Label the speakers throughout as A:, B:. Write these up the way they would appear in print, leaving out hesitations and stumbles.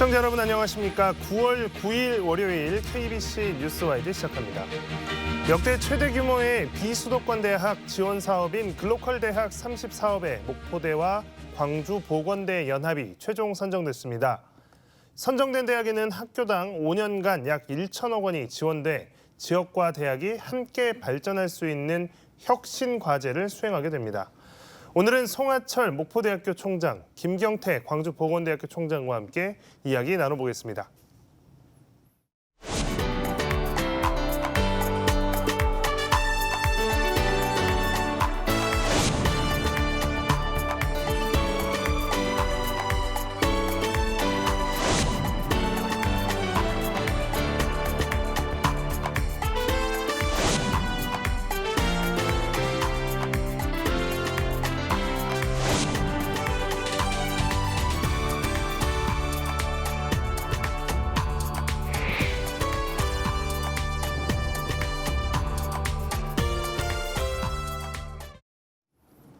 A: 시청자 여러분 안녕하십니까. 9월 9일 월요일 KBC 뉴스와이드 시작합니다. 역대 최대 규모의 비수도권 대학 지원 사업인 글로컬 대학 30사업에 목포대와 광주보건대 연합이 최종 선정됐습니다. 선정된 대학에는 학교당 5년간 약 1천억 원이 지원돼 지역과 대학이 함께 발전할 수 있는 혁신 과제를 수행하게 됩니다. 오늘은 송하철 목포대학교 총장, 김경태 광주보건대학교 총장과 함께 이야기 나눠보겠습니다.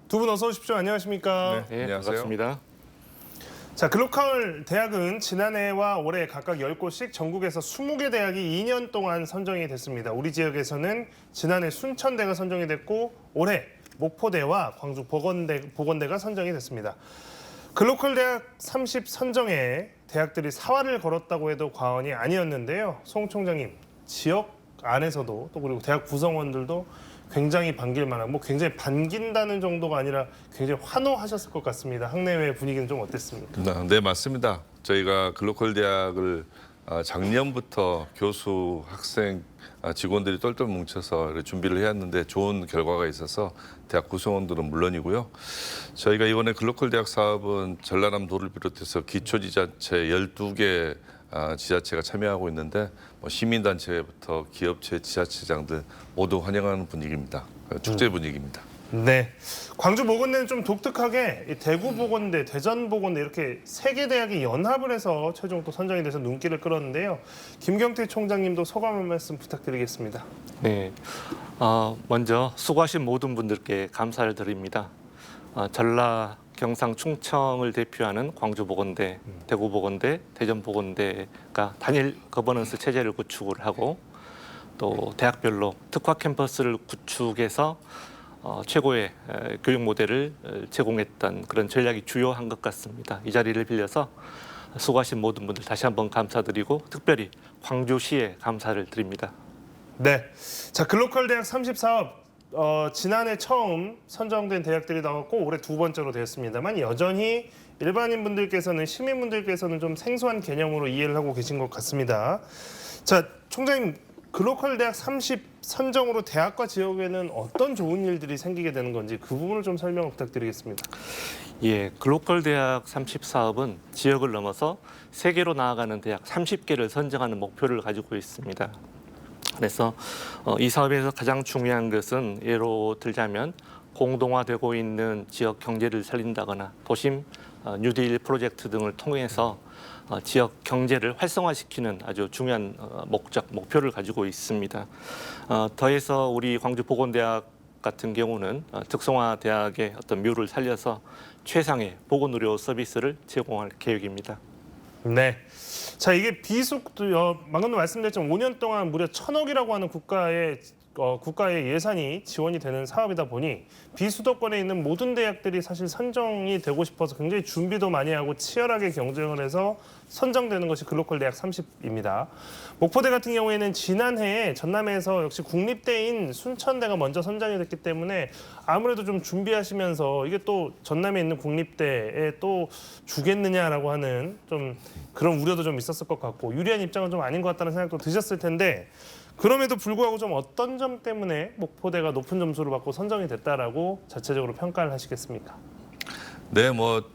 A: 두 분 어서 오십시오. 안녕하십니까?
B: 네, 반갑습니다.
A: 자, 글로컬 대학은 지난해와 올해 각각 10곳씩 전국에서 20개 대학이 2년 동안 선정이 됐습니다. 우리 지역에서는 지난해 순천대가 선정이 됐고 올해 목포대와 광주보건대가 선정이 됐습니다. 글로컬 대학 30 선정에 대학들이 사활을 걸었다고 해도 과언이 아니었는데요. 송 총장님, 지역 안에서도 또 그리고 대학 구성원들도 굉장히 반길 만한, 굉장히 반긴다는 정도가 아니라 굉장히 환호하셨을 것 같습니다. 학내외 분위기는 좀 어땠습니까?
B: 네, 맞습니다. 저희가 글로컬 대학을 작년부터 교수, 학생, 직원들이 똘똘 뭉쳐서 준비를 해왔는데 좋은 결과가 있어서 대학 구성원들은 물론이고요. 저희가 이번에 글로컬 대학 사업은 전라남도를 비롯해서 기초지자체 12개 지자체가 참여하고 있는데 시민단체부터 기업체, 지자체장들 모두 환영하는 분위기입니다. 축제 분위기입니다.
A: 네, 광주보건대는 좀 독특하게 대구보건대, 대전보건대 이렇게 3개 대학이 연합을 해서 최종 또 선정이 돼서 눈길을 끌었는데요. 김경태 총장님도 소감 한 말씀 부탁드리겠습니다.
C: 네, 먼저 수고하신 모든 분들께 감사를 드립니다. 전라, 경상, 충청을 대표하는 광주보건대, 대구보건대, 대전보건대가 단일 거버넌스 체제를 구축을 하고 또 대학별로 특화 캠퍼스를 구축해서 최고의 교육 모델을 제공했던 그런 전략이 주요한 것 같습니다. 이 자리를 빌려서 수고하신 모든 분들 다시 한번 감사드리고 특별히 광주시에 감사를 드립니다.
A: 네, 자 글로컬 대학 30사업 지난해 처음 선정된 대학들이 나왔고 올해 두 번째로 되었습니다만 여전히 일반인분들께서는 시민분들께서는 좀 생소한 개념으로 이해를 하고 계신 것 같습니다. 자, 총장님, 글로컬 대학 30 선정으로 대학과 지역에는 어떤 좋은 일들이 생기게 되는 건지 그 부분을 좀 설명을 부탁드리겠습니다.
C: 예, 글로컬 대학 30 사업은 지역을 넘어서 세계로 나아가는 대학 30개를 선정하는 목표를 가지고 있습니다. 그래서 이 사업에서 가장 중요한 것은 예로 들자면 공동화되고 있는 지역 경제를 살린다거나 도심 뉴딜 프로젝트 등을 통해서 지역 경제를 활성화시키는 아주 중요한 목표를 가지고 있습니다. 더해서 우리 광주보건대학 같은 경우는 특성화 대학의 어떤 묘를 살려서 최상의 보건의료 서비스를 제공할 계획입니다.
A: 네. 자, 이게 방금도 말씀드렸지만 5년 동안 무려 1,000억이라고 하는 국가의 예산이 지원이 되는 사업이다 보니 비수도권에 있는 모든 대학들이 사실 선정이 되고 싶어서 굉장히 준비도 많이 하고 치열하게 경쟁을 해서 선정되는 것이 글로컬 대학 30입니다. 목포대 같은 경우에는 지난해에 전남에서 역시 국립대인 순천대가 먼저 선정이 됐기 때문에 아무래도 좀 준비하시면서 이게 또 전남에 있는 국립대에 또 주겠느냐라고 하는 좀 그런 우려도 좀 있었을 것 같고 유리한 입장은 좀 아닌 것 같다는 생각도 드셨을 텐데 그럼에도 불구하고 좀 어떤 점 때문에 목포대가 높은 점수를 받고 선정이 됐다라고 자체적으로 평가를 하시겠습니까?
B: 네,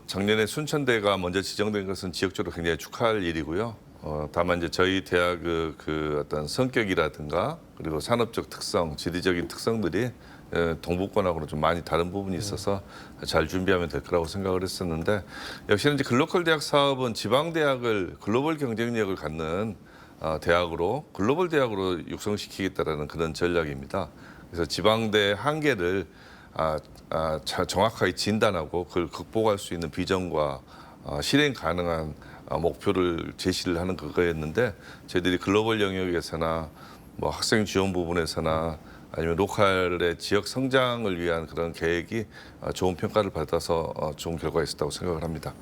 B: 작년에 순천대가 먼저 지정된 것은 지역적으로 굉장히 축하할 일이고요. 다만 이제 저희 대학의 그 어떤 성격이라든가 그리고 산업적 특성, 지리적인 특성들이 동북권하고는 좀 많이 다른 부분이 있어서 잘 준비하면 될 거라고 생각을 했었는데 역시나 이제 글로컬 대학 사업은 지방 대학을 글로벌 경쟁력을 갖는 대학으로 글로벌 대학으로 육성시키겠다라는 그런 전략입니다. 그래서 지방대 한계를 정확하게 진단하고 그걸 극복할 수 있는 비전과 실행 가능한 목표를 제시를 하는 그거였는데 저희들이 글로벌 영역에서나 뭐 학생 지원 부분에서나 아니면 로컬의 지역 성장을 위한 그런 계획이 좋은 평가를 받아서 좋은 결과가 있었다고 생각을 합니다.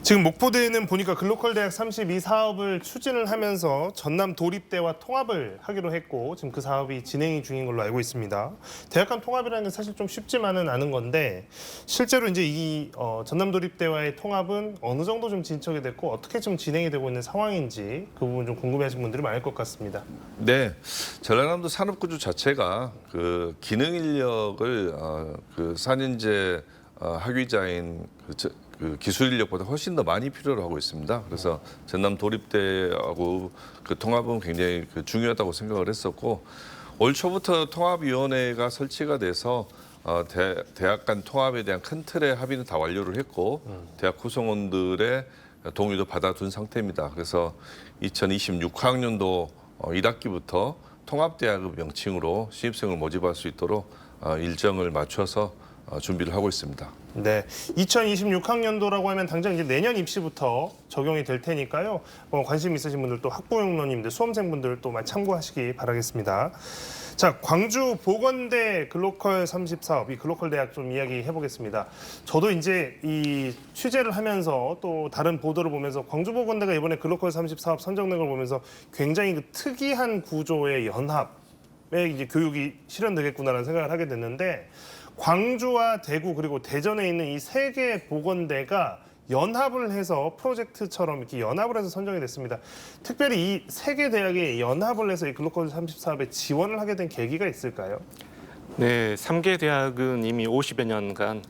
A: 지금 목포대는 보니까 글로컬 대학 32 사업을 추진을 하면서 전남 도립대와 통합을 하기로 했고 지금 그 사업이 진행 중인 걸로 알고 있습니다. 대학 간 통합이라는 게 사실 좀 쉽지만은 않은 건데 실제로 이제 이 전남 도립대와의 통합은 어느 정도 좀 진척이 됐고 어떻게 좀 진행이 되고 있는 상황인지 그 부분 좀 궁금해하시는 분들이 많을 것 같습니다.
B: 네, 전라남도 산업구조 자체가 그 기능 인력을 그 4년제 학위자인 그 기술 인력보다 훨씬 더 많이 필요로 하고 있습니다. 그래서 전남 도립대하고 그 통합은 굉장히 중요하다고 생각을 했었고 올 초부터 통합위원회가 설치가 돼서 대학 간 통합에 대한 큰 틀의 합의는 다 완료를 했고 대학 구성원들의 동의도 받아둔 상태입니다. 그래서 2026학년도 1학기부터 통합대학의 명칭으로 신입생을 모집할 수 있도록 일정을 맞춰서 준비를 하고 있습니다.
A: 네, 2026학년도라고 하면 당장 이제 내년 입시부터 적용이 될 테니까요. 관심 있으신 분들 또 학부형님들, 수험생분들 또 많이 참고하시기 바라겠습니다. 자, 광주 보건대 글로컬 30 사업, 이 글로컬 대학 좀 이야기 해보겠습니다. 저도 이제 이 취재를 하면서 또 다른 보도를 보면서 광주 보건대가 이번에 글로컬 30 사업 선정된 걸 보면서 굉장히 그 특이한 구조의 연합의 이제 교육이 실현되겠구나라는 생각을 하게 됐는데. 광주와 대구 그리고 대전에 있는 이 세 개 보건대가 연합을 해서 프로젝트처럼 이렇게 연합을 해서 선정이 됐습니다. 특별히 이 세 개 대학이 연합을 해서 이 글로컬 30 사업에 지원을 하게 된 계기가 있을까요?
C: 네, 3개 대학은 이미 50여 년간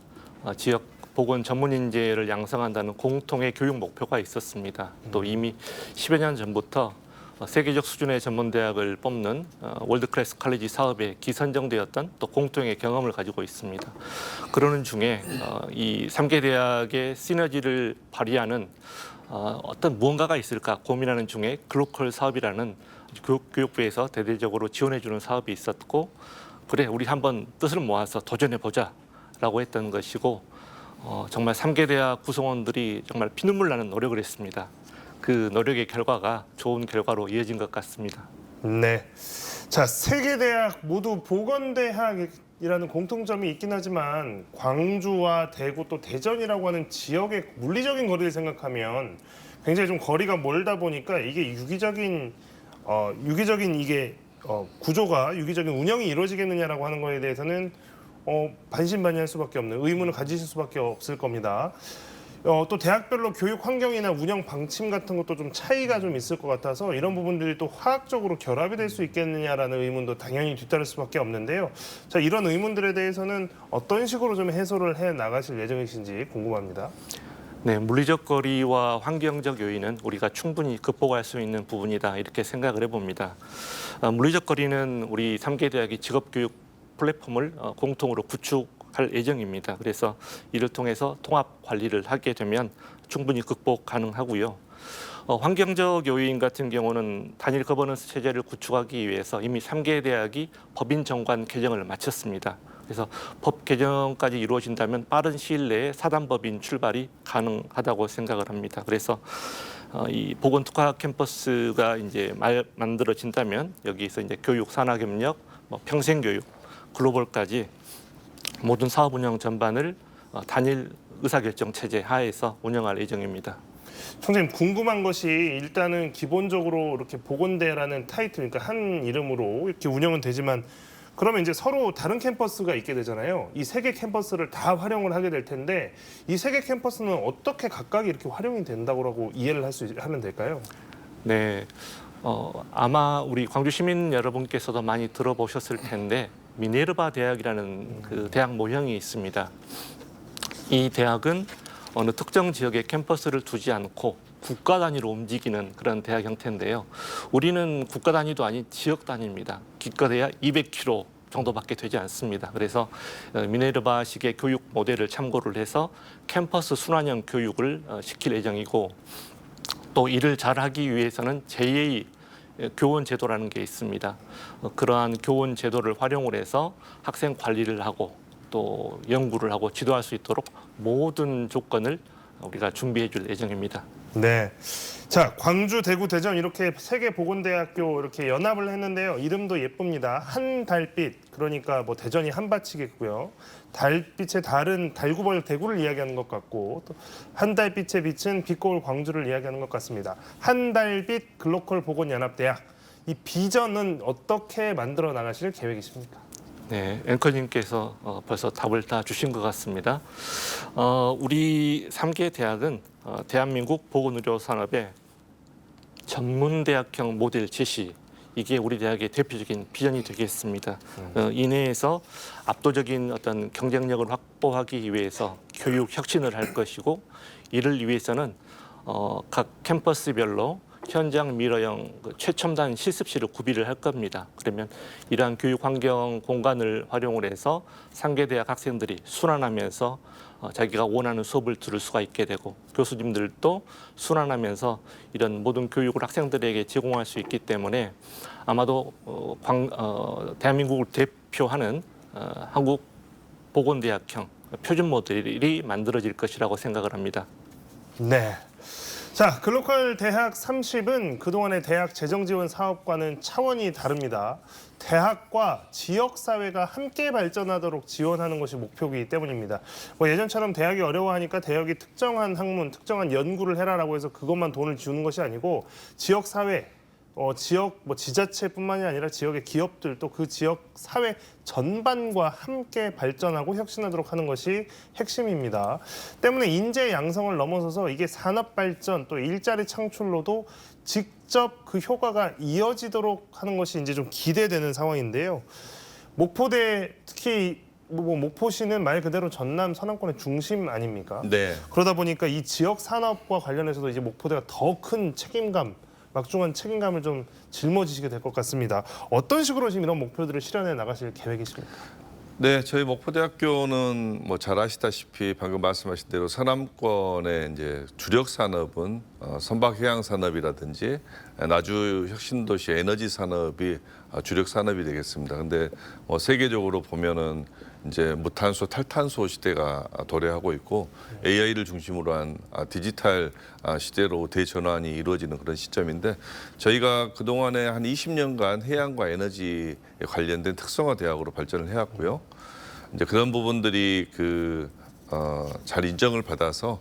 C: 지역 보건 전문 인재를 양성한다는 공통의 교육 목표가 있었습니다. 또 이미 10여 년 전부터 세계적 수준의 전문대학을 뽑는 월드클래스 컬리지 사업에 기선정되었던 또 공통의 경험을 가지고 있습니다. 그러는 중에 이 3개 대학의 시너지를 발휘하는 어떤 무언가가 있을까 고민하는 중에 글로컬 사업이라는 교육부에서 대대적으로 지원해주는 사업이 있었고 그래 우리 한번 뜻을 모아서 도전해보자 라고 했던 것이고 정말 3개 대학 구성원들이 정말 피눈물 나는 노력을 했습니다. 그 노력의 결과가 좋은 결과로 이어진 것 같습니다.
A: 네. 자, 세 개 대학 모두 보건대학이라는 공통점이 있긴 하지만 광주와 대구 또 대전이라고 하는 지역의 물리적인 거리를 생각하면 굉장히 좀 거리가 멀다 보니까 이게 유기적인 이게 구조가 유기적인 운영이 이루어지겠느냐라고 하는 거에 대해서는 반신반의할 수밖에 없는 의문을 가지실 수밖에 없을 겁니다. 또 대학별로 교육 환경이나 운영 방침 같은 것도 좀 차이가 좀 있을 것 같아서 이런 부분들이 또 화학적으로 결합이 될 수 있겠느냐라는 의문도 당연히 뒤따를 수밖에 없는데요. 자, 이런 의문들에 대해서는 어떤 식으로 좀 해소를 해 나가실 예정이신지 궁금합니다.
C: 네, 물리적 거리와 환경적 요인은 우리가 충분히 극복할 수 있는 부분이다 이렇게 생각을 해봅니다. 물리적 거리는 우리 3개 대학이 직업교육 플랫폼을 공통으로 구축할 예정입니다. 그래서 이를 통해서 통합 관리를 하게 되면 충분히 극복 가능하고요. 환경적 요인 같은 경우는 단일 거버넌스 체제를 구축하기 위해서 이미 3개 대학이 법인 정관 개정을 마쳤습니다. 그래서 법 개정까지 이루어진다면 빠른 시일 내에 사단법인 출발이 가능하다고 생각을 합니다. 그래서 이 보건특화 캠퍼스가 이제 만들어진다면 여기서 이제 교육, 산학협력, 평생교육, 글로벌까지 모든 사업 운영 전반을 단일 의사결정 체제 하에서 운영할 예정입니다.
A: 총장님 궁금한 것이 일단은 기본적으로 이렇게 보건대라는 타이틀, 그러니까 한 이름으로 이렇게 운영은 되지만 그러면 이제 서로 다른 캠퍼스가 있게 되잖아요. 이 세 개 캠퍼스를 다 활용을 하게 될 텐데 이 세 개 캠퍼스는 어떻게 각각 이렇게 활용이 된다고 이해를 하면 될까요?
C: 네, 아마 우리 광주 시민 여러분께서도 많이 들어보셨을 텐데 미네르바 대학이라는 그 대학 모형이 있습니다. 이 대학은 어느 특정 지역에 캠퍼스를 두지 않고 국가 단위로 움직이는 그런 대학 형태인데요. 우리는 국가 단위도 아닌 지역 단위입니다. 기껏해야 200km 정도밖에 되지 않습니다. 그래서 미네르바식의 교육 모델을 참고를 해서 캠퍼스 순환형 교육을 시킬 예정이고 또 이를 잘하기 위해서는 제2의 교원 제도라는 게 있습니다. 그러한 교원 제도를 활용을 해서 학생 관리를 하고 또 연구를 하고 지도할 수 있도록 모든 조건을 우리가 준비해 줄 예정입니다.
A: 네. 자, 광주, 대구, 대전 이렇게 세 개 보건대학교 이렇게 연합을 했는데요. 이름도 예쁩니다. 한 달빛, 그러니까 뭐 대전이 한밭이겠고요. 달빛의 달은 달구벌 대구를 이야기하는 것 같고, 또 한 달빛의 빛은 빛거울 광주를 이야기하는 것 같습니다. 한 달빛 글로컬 보건연합대학. 이 비전은 어떻게 만들어 나가실 계획이십니까?
C: 네, 앵커님께서 벌써 답을 다 주신 것 같습니다. 우리 3개 대학은 대한민국 보건의료 산업의 전문대학형 모델 제시, 이게 우리 대학의 대표적인 비전이 되겠습니다. 이내에서 압도적인 어떤 경쟁력을 확보하기 위해서 교육 혁신을 할 것이고, 이를 위해서는 각 캠퍼스별로 현장 미러형 최첨단 실습실을 구비를 할 겁니다. 그러면 이러한 교육 환경 공간을 활용을 해서 상계대학 학생들이 순환하면서 자기가 원하는 수업을 들을 수가 있게 되고, 교수님들도 순환하면서 이런 모든 교육을 학생들에게 제공할 수 있기 때문에 아마도 대한민국을 대표하는 한국 보건대학형 표준 모델이 만들어질 것이라고 생각을 합니다.
A: 네. 자, 글로컬 대학 30은 그동안의 대학 재정 지원 사업과는 차원이 다릅니다. 대학과 지역사회가 함께 발전하도록 지원하는 것이 목표이기 때문입니다. 뭐 예전처럼 대학이 어려워하니까 대학이 특정한 학문, 특정한 연구를 해라라고 해서 그것만 돈을 주는 것이 아니고, 지역사회, 지역 지자체뿐만이 아니라 지역의 기업들, 또 그 지역 사회 전반과 함께 발전하고 혁신하도록 하는 것이 핵심입니다. 때문에 인재 양성을 넘어서서 이게 산업 발전 또 일자리 창출로도 직접 그 효과가 이어지도록 하는 것이 이제 좀 기대되는 상황인데요. 목포대, 특히 목포시는 말 그대로 전남 서남권의 중심 아닙니까?
B: 네.
A: 그러다 보니까 이 지역 산업과 관련해서도 이제 목포대가 더 큰 책임감, 막중한 책임감을 좀 짊어지시게 될 것 같습니다. 어떤 식으로 지금 이런 목표들을 실현해 나가실 계획이십니까?
B: 네, 저희 목포대학교는 뭐 잘 아시다시피 방금 말씀하신 대로 서남권의 이제 주력 산업은 선박 해양 산업이라든지 나주 혁신도시 에너지 산업이 주력 산업이 되겠습니다. 근데 세계적으로 보면은 이제 무탄소, 탈탄소 시대가 도래하고 있고, AI를 중심으로 한 디지털 시대로 대전환이 이루어지는 그런 시점인데, 저희가 그동안에 한 20년간 해양과 에너지에 관련된 특성화 대학으로 발전을 해왔고요. 이제 그런 부분들이 잘 인정을 받아서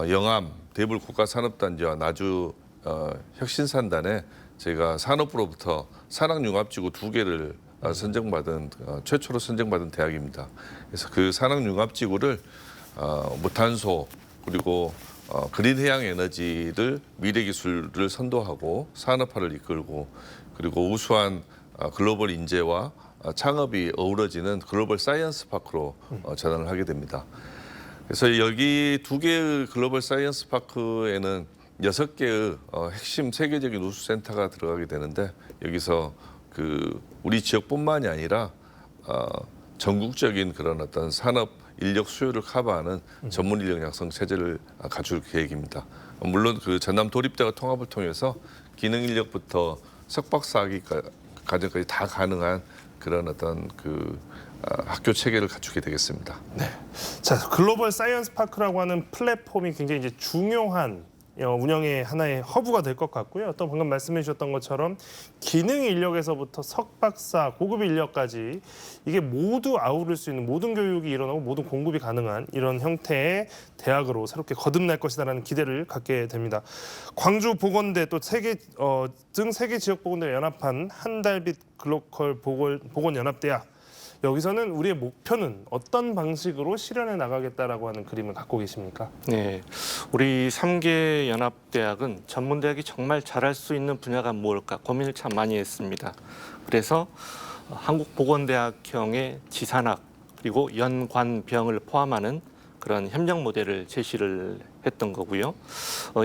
B: 영암 대불 국가산업단지와 나주 혁신산단에 저희가 산업부로부터 산학융합지구 2개를 선정받은 최초로 선정받은 대학입니다. 그래서 그 산학융합지구를 무탄소 그리고 그린 해양 에너지를 미래 기술을 선도하고 산업화를 이끌고, 그리고 우수한 글로벌 인재와 창업이 어우러지는 글로벌 사이언스 파크로 전환을 하게 됩니다. 그래서 여기 2개의 글로벌 사이언스 파크에는 6개의 핵심 세계적인 우수 센터가 들어가게 되는데, 여기서 우리 지역뿐만이 아니라 전국적인 그런 어떤 산업 인력 수요를 커버하는 전문 인력 양성 체제를 갖출 계획입니다. 물론 그 전남 도립대가 통합을 통해서 기능 인력부터 석박사 과정까지 다 가능한 그런 어떤 학교 체계를 갖추게 되겠습니다.
A: 네. 자, 글로벌 사이언스 파크라고 하는 플랫폼이 굉장히 이제 중요한 운영의 하나의 허브가 될 것 같고요. 또 방금 말씀해 주셨던 것처럼 기능 인력에서부터 석박사, 고급 인력까지 이게 모두 아우를 수 있는, 모든 교육이 일어나고 모든 공급이 가능한 이런 형태의 대학으로 새롭게 거듭날 것이다라는 기대를 갖게 됩니다. 광주 보건대 또 세계 지역 보건대 연합한 한달빛 글로컬 보건연합대학, 여기서는 우리의 목표는 어떤 방식으로 실현해 나가겠다라고 하는 그림을 갖고 계십니까?
C: 네, 우리 3개 연합대학은 전문대학이 정말 잘할 수 있는 분야가 뭘까 고민을 참 많이 했습니다. 그래서 한국보건대학형의 지산학 그리고 연관병을 포함하는 그런 협력 모델을 제시를 했던 거고요.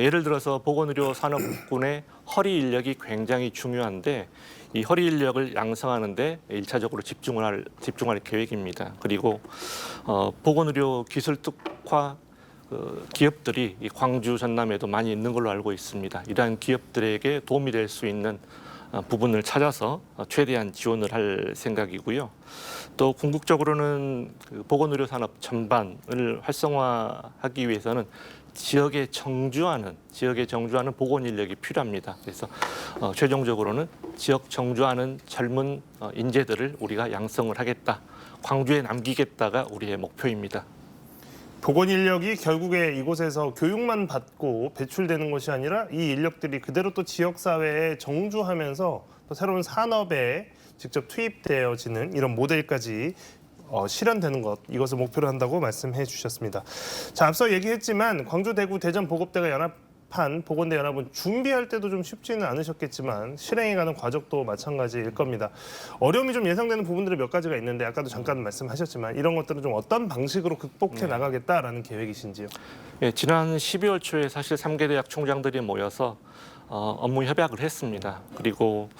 C: 예를 들어서 보건의료 산업군의 허리 인력이 굉장히 중요한데, 이 허리 인력을 양성하는데 1차적으로 집중할 계획입니다. 그리고 보건의료 기술 특화 기업들이 이 광주 전남에도 많이 있는 걸로 알고 있습니다. 이러한 기업들에게 도움이 될 수 있는 부분을 찾아서 최대한 지원을 할 생각이고요. 또 궁극적으로는 그 보건의료 산업 전반을 활성화하기 위해서는 지역에 정주하는 보건 인력이 필요합니다. 그래서 최종적으로는 지역 정주하는 젊은 인재들을 우리가 양성을 하겠다, 광주에 남기겠다가 우리의 목표입니다.
A: 보건 인력이 결국에 이곳에서 교육만 받고 배출되는 것이 아니라 이 인력들이 그대로 또 지역 사회에 정주하면서 또 새로운 산업에 직접 투입되어지는 이런 모델까지 실현되는 것, 이것을 목표로 한다고 말씀해 주셨습니다. 자, 앞서 얘기했지만 광주, 대구, 대전 보건대가 연합한 보건대 연합은 준비할 때도 좀 쉽지는 않으셨겠지만 실행해가는 과정도 마찬가지일 겁니다. 어려움이 좀 예상되는 부분들이 몇 가지가 있는데 아까도 잠깐 말씀하셨지만 이런 것들은 좀 어떤 방식으로 극복해 나가겠다라는 계획이신지요?
C: 예, 지난 12월 초에 사실 3개 대학 총장들이 모여서 업무 협약을 했습니다. 그리고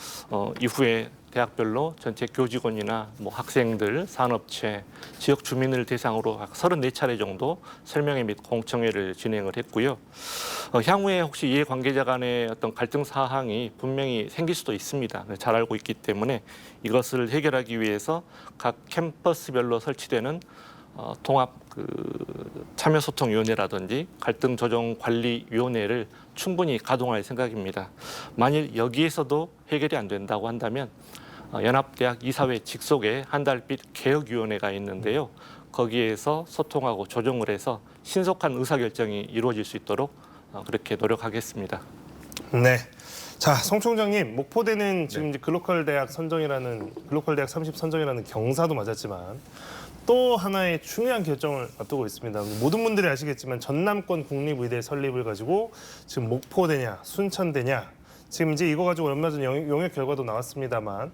C: 이후에 대학별로 전체 교직원이나 뭐 학생들, 산업체, 지역 주민을 대상으로 34차례 정도 설명회 및 공청회를 진행을 했고요. 향후에 혹시 이해 관계자 간의 어떤 갈등 사항이 분명히 생길 수도 있습니다. 잘 알고 있기 때문에 이것을 해결하기 위해서 각 캠퍼스별로 설치되는 통합 참여소통위원회라든지 갈등조정관리위원회를 충분히 가동할 생각입니다. 만일 여기에서도 해결이 안 된다고 한다면 연합대학 이사회 직속에 한달빛 개혁위원회가 있는데요. 거기에서 소통하고 조정을 해서 신속한 의사결정이 이루어질 수 있도록 그렇게 노력하겠습니다.
A: 네. 자, 송 총장님, 목포대는 지금 이제 글로컬 대학 30 선정이라는 경사도 맞았지만 또 하나의 중요한 결정을 앞두고 있습니다. 모든 분들이 아시겠지만 전남권 국립의대 설립을 가지고 지금 목포대냐 순천대냐 지금 이제 이거 가지고 얼마 전 용역 결과도 나왔습니다만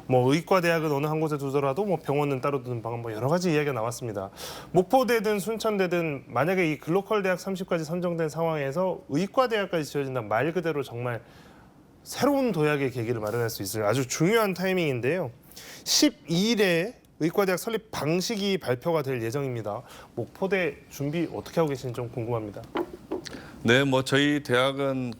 A: 뭐 의과대학은 어느 한 곳에 두더라도 뭐 병원은 따로 두는 방안 뭐 여러 가지 이야기가 나왔습니다. 목포대든 순천대든 만약에 이 글로컬 대학 30까지 선정된 상황에서 의과대학까지 지어진다면 말 그대로 정말 새로운 도약의 계기를 마련할 수 있을 아주 중요한 타이밍인데요. 12일에 의과대학 설립 방식이 발표가 될 예정입니다. 목포대 준비 어떻게 하고 계신지 좀 궁금합니다.
B: 네, 뭐 저희 대학은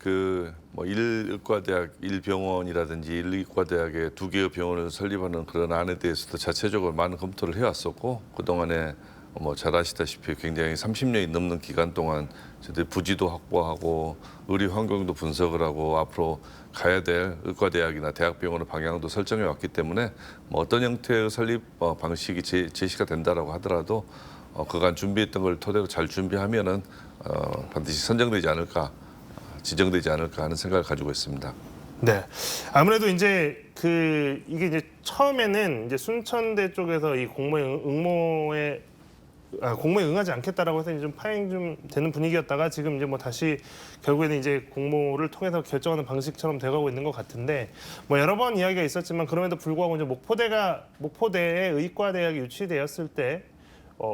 B: 뭐 일의과대학 1병원이라든지 일의과대학에 2개의 병원을 설립하는 그런 안에 대해서도 자체적으로 많은 검토를 해왔었고 그동안에 뭐 잘 아시다시피 굉장히 30년이 넘는 기간 동안 저희들 부지도 확보하고 의료 환경도 분석을 하고 앞으로 가야 될 의과대학이나 대학병원의 방향도 설정해 왔기 때문에 뭐 어떤 형태의 설립 방식이 제시가 된다라고 하더라도 그간 준비했던 걸 토대로 잘 준비하면은 반드시 선정되지 않을까, 지정되지 않을까 하는 생각을 가지고 있습니다.
A: 네, 아무래도 이제 이게 이제 처음에는 이제 순천대 쪽에서 이 공모에 응하지 않겠다라고 해서 이제 좀 파행 좀 되는 분위기였다가 지금 이제 뭐 다시 결국에는 이제 공모를 통해서 결정하는 방식처럼 돼가고 있는 것 같은데 뭐 여러 번 이야기가 있었지만 그럼에도 불구하고 이제 목포대에 의과대학이 유치되었을 때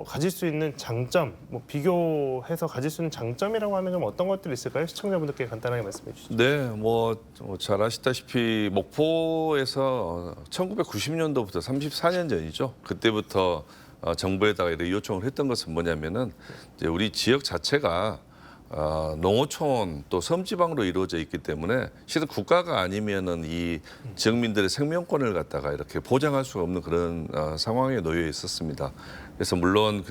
A: 가질 수 있는 장점, 뭐 비교해서 가질 수 있는 장점이라고 하면 좀 어떤 것들이 있을까요? 시청자분들께 간단하게 말씀해 주시죠.
B: 네, 뭐 잘 아시다시피 목포에서 1990년도부터 34년 전이죠. 그때부터 정부에다가 이렇게 요청을 했던 것은 뭐냐면은 이제 우리 지역 자체가 농어촌 또 섬지방으로 이루어져 있기 때문에 실은 국가가 아니면은 이 지역민들의 생명권을 갖다가 이렇게 보장할 수가 없는 그런 상황에 놓여 있었습니다. 그래서 물론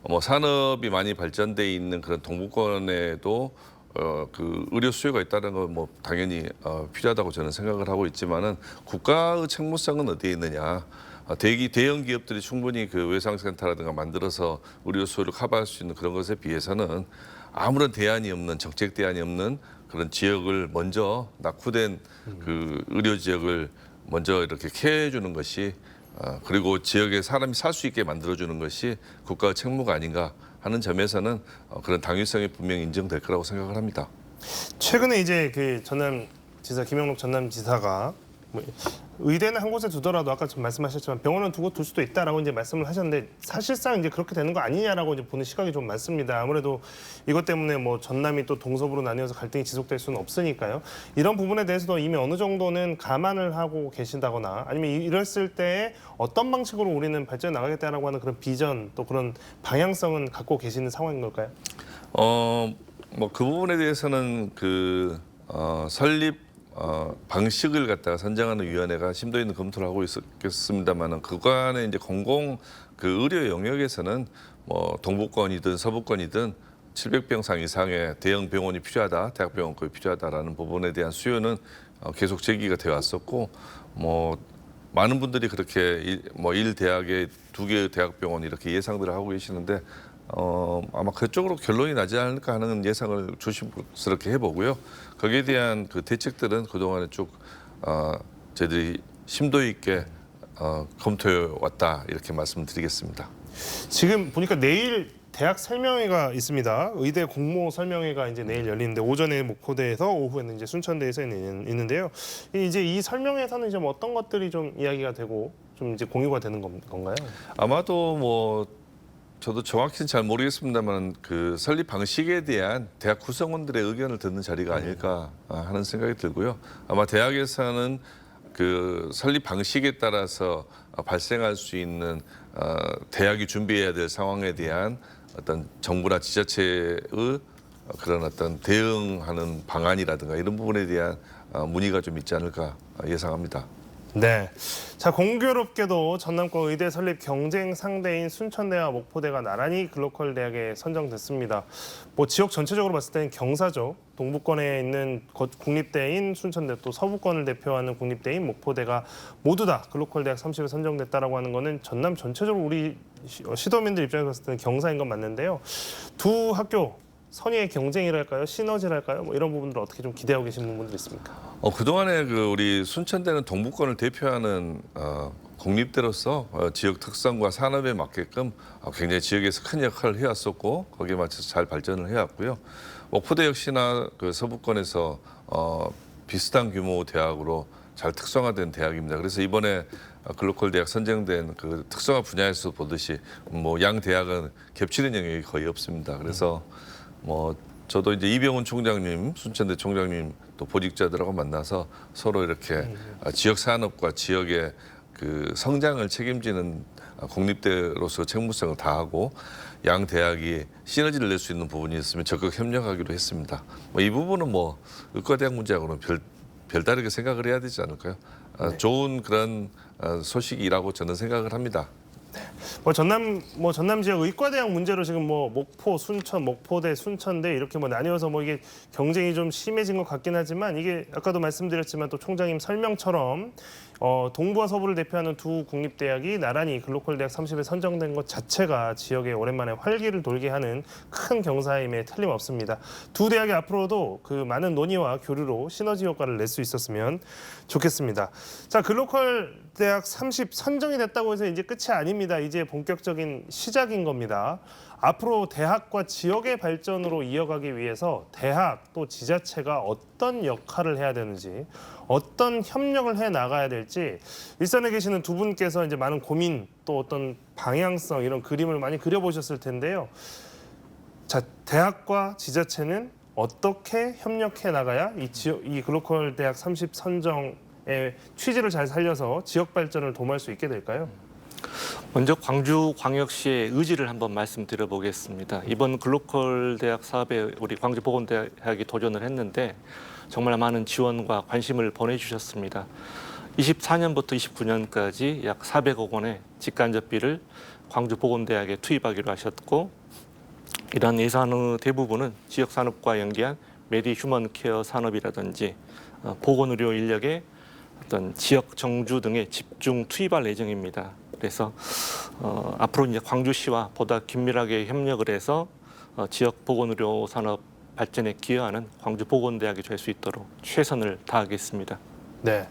B: 뭐 산업이 많이 발전돼 있는 그런 동부권에도 의료 수요가 있다는 건 뭐 당연히 필요하다고 저는 생각을 하고 있지만은 국가의 책무성은 어디에 있느냐? 대형 기업들이 충분히 외상센터라든가 만들어서 의료 수요를 커버할 수 있는 그런 것에 비해서는 아무런 대안이 없는 정책 대안이 없는 그런 지역을 먼저 낙후된 의료 지역을 먼저 이렇게 케어해주는 것이 그리고 지역에 사람이 살 수 있게 만들어주는 것이 국가의 책무가 아닌가 하는 점에서는 그런 당위성이 분명히 인정될 거라고 생각을 합니다.
A: 최근에 이제 김영록 전남지사가 의대는 한 곳에 두더라도 아까 좀 말씀하셨지만 병원은 두 곳 둘 수도 있다라고 이제 말씀을 하셨는데 사실상 이제 그렇게 되는 거 아니냐라고 이제 보는 시각이 좀 많습니다. 아무래도 이것 때문에 뭐 전남이 또 동서부로 나뉘어서 갈등이 지속될 수는 없으니까요. 이런 부분에 대해서도 이미 어느 정도는 감안을 하고 계신다거나 아니면 이랬을 때 어떤 방식으로 우리는 발전해 나가겠다라고 하는 그런 비전 또 그런 방향성은 갖고 계시는 상황인 걸까요?
B: 뭐 그 부분에 대해서는 설립 방식을 갖다가 선정하는 위원회가 심도 있는 검토를 하고 있었겠습니다만은 그간의 이제 공공 그 의료 영역에서는 뭐 동부권이든 서부권이든 700병상 이상의 대형 병원이 필요하다, 대학병원급이 필요하다라는 부분에 대한 수요는 계속 제기가 되어 왔었고, 뭐 많은 분들이 그렇게 뭐 1대학에 2개의 대학병원 이렇게 예상들을 하고 계시는데 아마 그쪽으로 결론이 나지 않을까 하는 예상을 조심스럽게 해보고요. 거기에 대한 그 대책들은 그동안에 쭉 저희들이 심도 있게 검토해 왔다 이렇게 말씀드리겠습니다.
A: 지금 보니까 내일 대학 설명회가 있습니다. 의대 공모 설명회가 이제 내일 열리는데 오전에 목포대에서 오후에는 이제 순천대에서 있는데요. 이제 이 설명회에서는 좀 어떤 것들이 좀 이야기가 되고 좀 이제 공유가 되는 건가요?
B: 아마도 뭐 저도 정확히는 잘 모르겠습니다만 그 설립 방식에 대한 대학 구성원들의 의견을 듣는 자리가 아닐까 하는 생각이 들고요. 아마 대학에서는 그 설립 방식에 따라서 발생할 수 있는 대학이 준비해야 될 상황에 대한 어떤 정부나 지자체의 그런 어떤 대응하는 방안이라든가 이런 부분에 대한 문의가 좀 있지 않을까 예상합니다.
A: 네. 자, 공교롭게도 전남권 의대 설립 경쟁 상대인 순천대와 목포대가 나란히 글로컬 대학에 선정됐습니다. 뭐 지역 전체적으로 봤을 때는 경사죠. 동부권에 있는 국립대인 순천대 또 서부권을 대표하는 국립대인 목포대가 모두 다 글로컬 대학 30에 선정됐다라고 하는 거는 전남 전체적으로 우리 시도민들 입장에서 봤을 때는 경사인 건 맞는데요. 두 학교 선의의 경쟁이랄까요, 시너지랄까요, 뭐 이런 부분들 어떻게 좀 기대하고 계신 분들 있습니까?
B: 그동안에 그 우리 순천대는 동부권을 대표하는 공립대로서 지역 특성과 산업에 맞게끔 굉장히 지역에서 큰 역할을 해왔었고 거기에 맞춰서 잘 발전을 해왔고요. 목포대 역시나 그 서부권에서 비슷한 규모 대학으로 잘 특성화된 대학입니다. 그래서 이번에 글로컬 대학 선정된 그 특성화 분야에서 보듯이 뭐 양 대학은 겹치는 영역이 거의 없습니다. 그래서 뭐 저도 이제 이병훈 총장님, 순천대 총장님 또 보직자들하고 만나서 서로 이렇게 지역 산업과 지역의 그 성장을 책임지는 공립대로서 책무성을 다하고 양 대학이 시너지를 낼 수 있는 부분이 있으면 적극 협력하기로 했습니다. 이 부분은 뭐 의과대학 문제하고는 별다르게 생각을 해야 되지 않을까요?
A: 네.
B: 좋은 그런 소식이라고 저는 생각을 합니다.
A: 전남 지역 의과대학 문제로 지금 뭐 목포, 순천, 목포대, 순천대 이렇게 뭐 나뉘어서 뭐 이게 경쟁이 좀 심해진 것 같긴 하지만 이게 아까도 말씀드렸지만 또 총장님 설명처럼 동부와 서부를 대표하는 두 국립대학이 나란히 글로컬 대학 30에 선정된 것 자체가 지역에 오랜만에 활기를 돌게 하는 큰 경사임에 틀림없습니다. 두 대학이 앞으로도 그 많은 논의와 교류로 시너지 효과를 낼 수 있었으면 좋겠습니다. 자, 글로컬 대학 30 선정이 됐다고 해서 이제 끝이 아닙니다. 이제 본격적인 시작인 겁니다. 앞으로 대학과 지역의 발전으로 이어가기 위해서 대학 또 지자체가 어떤 역할을 해야 되는지 어떤 협력을 해 나가야 될지 일산에 계시는 두 분께서 이제 많은 고민 또 어떤 방향성 이런 그림을 많이 그려보셨을 텐데요. 자, 대학과 지자체는 어떻게 협력해 나가야 이 글로컬 대학 30 선정의 취지를 잘 살려서 지역 발전을 도모할 수 있게 될까요?
C: 먼저 광주광역시의 의지를 한번 말씀드려 보겠습니다. 이번 글로컬 대학 사업에 우리 광주보건대학이 도전을 했는데 정말 많은 지원과 관심을 보내주셨습니다. 24년부터 29년까지 약 400억 원의 직간접비를 광주보건대학에 투입하기로 하셨고 이러한 예산의 대부분은 지역산업과 연계한 메디 휴먼 케어 산업이라든지 보건의료 인력의 어떤 지역 정주 등에 집중 투입할 예정입니다. 그래서 앞으로 이제 광주시와 보다 긴밀하게 협력을 해서 지역 보건의료 산업 발전에 기여하는 광주보건대학이 될 수 있도록 최선을 다하겠습니다.
A: 네.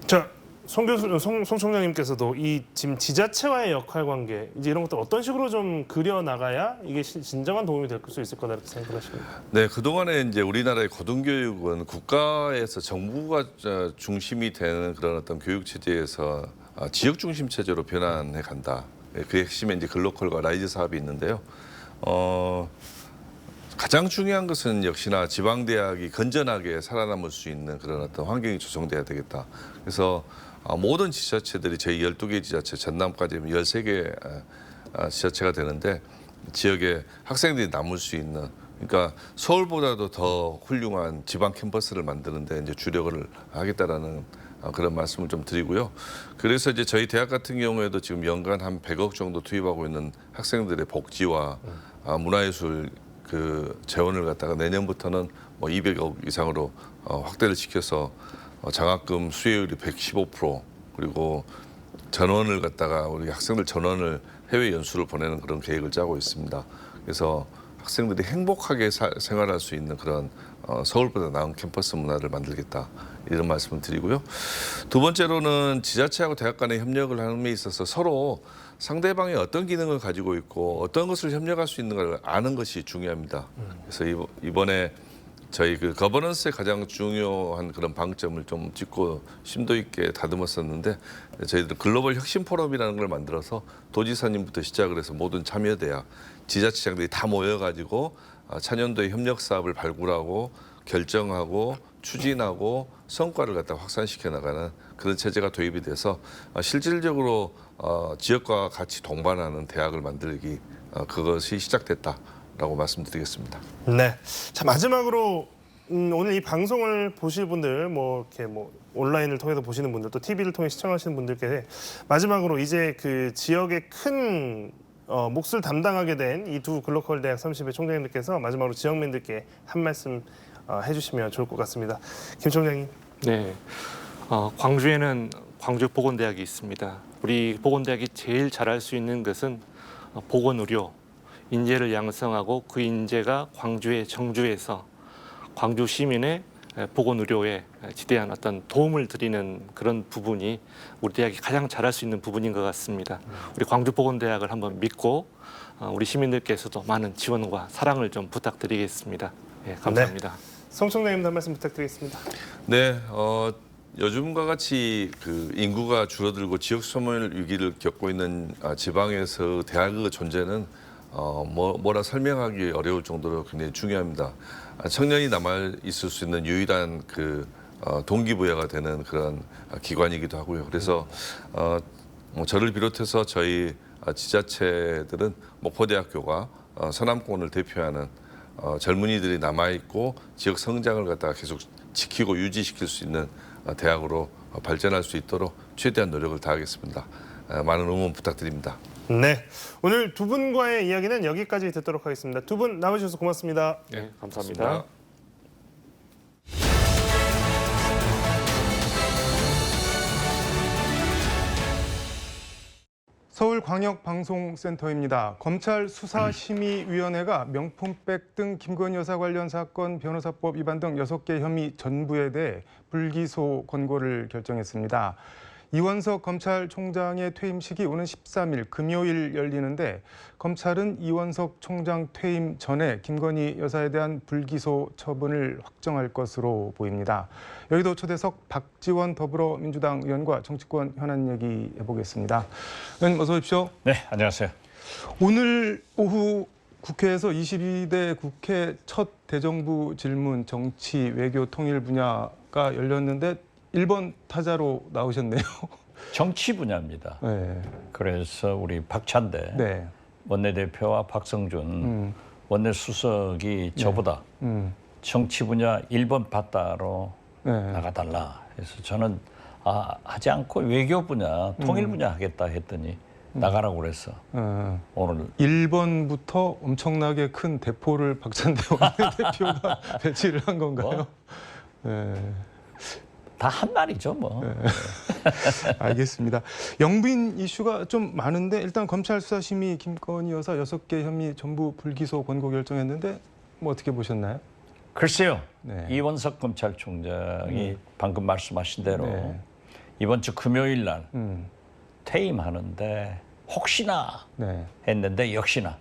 A: 자, 송 총장님께서도 이 지금 지자체와의 역할 관계 이제 이런 것들 어떤 식으로 좀 그려 나가야 이게 진정한 도움이 될 수 있을 거다 이렇게 생각하십니까?
B: 네, 그동안에 이제 우리나라의 고등교육은 국가에서 정부가 중심이 되는 그런 어떤 교육 체제에서 지역 중심 체제로 변환해 간다. 그 핵심에 이제 글로컬과 라이즈 사업이 있는데요. 가장 중요한 것은 역시나 지방 대학이 건전하게 살아남을 수 있는 그런 어떤 환경이 조성돼야 되겠다. 그래서 모든 지자체들이 저희 12개 지자체 전남까지 13개 지자체가 되는데 지역에 학생들이 남을 수 있는 그러니까 서울보다도 더 훌륭한 지방 캠퍼스를 만드는데 이제 주력을 하겠다라는 그런 말씀을 좀 드리고요. 그래서 이제 저희 대학 같은 경우에도 지금 연간 한 100억 정도 투입하고 있는 학생들의 복지와 문화예술 그 재원을 갖다가 내년부터는 뭐 200억 이상으로 확대를 시켜서 장학금 수혜율이 115% 그리고 전원을 갖다가 우리 학생들 전원을 해외 연수를 보내는 그런 계획을 짜고 있습니다. 그래서 학생들이 행복하게 생활할 수 있는 그런 서울보다 나은 캠퍼스 문화를 만들겠다 이런 말씀을 드리고요. 두 번째로는 지자체하고 대학 간의 협력을 하는 데 있어서 서로 상대방이 어떤 기능을 가지고 있고 어떤 것을 협력할 수 있는가를 아는 것이 중요합니다. 그래서 이번에 저희 그 거버넌스의 가장 중요한 그런 방점을 좀 짚고 심도 있게 다듬었었는데 저희들 글로벌 혁신 포럼이라는 걸 만들어서 도지사님부터 시작을 해서 모든 참여대학, 지자체장들이 다 모여가지고 차년도에 협력 사업을 발굴하고 결정하고 추진하고 성과를 갖다 확산시켜 나가는 그런 체제가 도입이 돼서 실질적으로 지역과 같이 동반하는 대학을 만들기 그것이 시작됐다라고 말씀드리겠습니다.
A: 네. 자 마지막으로 오늘 이 방송을 보실 분들 뭐 이렇게 뭐 온라인을 통해서 보시는 분들 또 TV를 통해 시청하시는 분들께 마지막으로 이제 그 지역의 큰 몫을 담당하게 된 이 두 글로컬 대학 30의 총장님들께서 마지막으로 지역민들께 한 말씀 해주시면 좋을 것 같습니다. 김 총장님.
C: 네, 광주에는 광주보건대학이 있습니다. 우리 보건대학이 제일 잘할 수 있는 것은 보건의료, 인재를 양성하고 그 인재가 광주의 정주에서 광주 시민의 보건의료에 지대한 어떤 도움을 드리는 그런 부분이 우리 대학이 가장 잘할 수 있는 부분인 것 같습니다. 우리 광주보건대학을 한번 믿고 우리 시민들께서도 많은 지원과 사랑을 좀 부탁드리겠습니다. 네, 감사합니다.
A: 네. 성 총장님도 한 말씀 부탁드리겠습니다.
B: 네, 요즘과 같이 그 인구가 줄어들고 지역 소멸 위기를 겪고 있는 지방에서 대학의 존재는 뭐라 설명하기 어려울 정도로 굉장히 중요합니다. 청년이 남아 있을 수 있는 유일한 그 동기부여가 되는 그런 기관이기도 하고요. 그래서 뭐 저를 비롯해서 저희 지자체들은 목포대학교가 서남권을 대표하는 젊은이들이 남아 있고 지역 성장을 갖다가 계속 지키고 유지시킬 수 있는 대학으로 발전할 수 있도록 최대한 노력을 다하겠습니다. 많은 응원 부탁드립니다.
A: 네, 오늘 두 분과의 이야기는 여기까지 듣도록 하겠습니다. 두 분 나와주셔서 고맙습니다.
C: 네, 감사합니다.
D: 서울광역방송센터입니다. 검찰 수사심의위원회가 명품백 등 김건희 여사 관련 사건 변호사법 위반 등 6개 혐의 전부에 대해 불기소 권고를 결정했습니다. 이원석 검찰총장의 퇴임식이 오는 13일 금요일 열리는데 검찰은 이원석 총장 퇴임 전에 김건희 여사에 대한 불기소 처분을 확정할 것으로 보입니다. 여기도 초대석 박지원 더불어민주당 의원과 정치권 현안 얘기 해보겠습니다. 의원님 어서 오십시오.
E: 네, 안녕하세요.
D: 오늘 오후 국회에서 22대 국회 첫 대정부 질문 정치, 외교, 통일 분야가 열렸는데 1번 타자로 나오셨네요.
E: 정치 분야입니다.
D: 네.
E: 그래서 우리 박찬대
D: 네.
E: 원내대표와 박성준 원내수석이 저보다 정치 분야 1번 바다로
D: 네.
E: 나가달라 해서 저는 하지 않고 외교 분야, 통일 분야 하겠다 했더니 나가라고 그래서 오늘
D: 1번부터 엄청나게 큰 대포를 박찬대 원내대표가 배치를 한 건가요? 네.
E: 다 한 말이죠, 뭐.
D: 알겠습니다. 영빈 이슈가 좀 많은데 일단 검찰 수사심의 김건희 여사 6개 혐의 전부 불기소 권고 결정했는데 뭐 어떻게 보셨나요?
E: 글쎄요.
D: 네.
E: 이원석 검찰총장이 방금 말씀하신 대로
D: 네.
E: 이번 주 금요일 날 퇴임하는데 혹시나
D: 네.
E: 했는데 역시나